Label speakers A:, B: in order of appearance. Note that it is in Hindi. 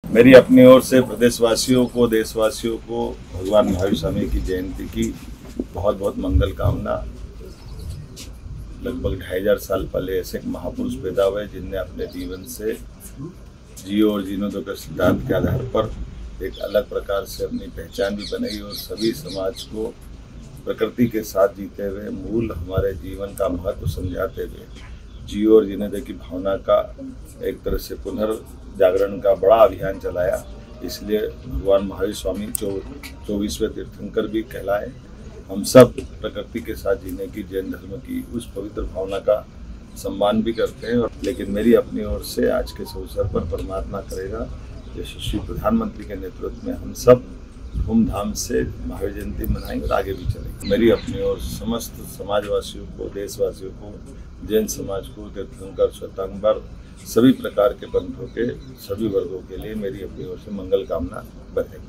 A: मेरी अपनी ओर से प्रदेशवासियों को, देशवासियों को भगवान महावीर स्वामी की जयंती की बहुत बहुत मंगल कामना। लगभग 2500 साल पहले ऐसे एक महापुरुष पैदा हुए जिनने अपने जीवन से जियो और जीने दो के सिद्धांत के आधार पर एक अलग प्रकार से अपनी पहचान भी बनाई और सभी समाज को प्रकृति के साथ जीते हुए मूल हमारे जीवन का महत्व समझाते हुए जियो और जीने दो की भावना का एक तरह से पुनर्जागरण का बड़ा अभियान चलाया। इसलिए भगवान महावीर स्वामी 24वें तीर्थंकर भी कहलाए। हम सब प्रकृति के साथ जीने की, जैन धर्म की उस पवित्र भावना का सम्मान भी करते हैं। और लेकिन मेरी अपनी ओर से आज के इस अवसर पर परमात्मा करेगा यशस्वी प्रधानमंत्री के नेतृत्व में हम सब धूमधाम से महावीर जयंती मनाएंगे और आगे भी चलेंगे। मेरी अपनी ओर समस्त समाजवासियों को, देशवासियों को, जैन समाज को, तीर्थंकर, श्वेतांबर, सभी प्रकार के पंथों के सभी वर्गों के लिए मेरी अपनी ओर से मंगल कामना बढ़ेगी।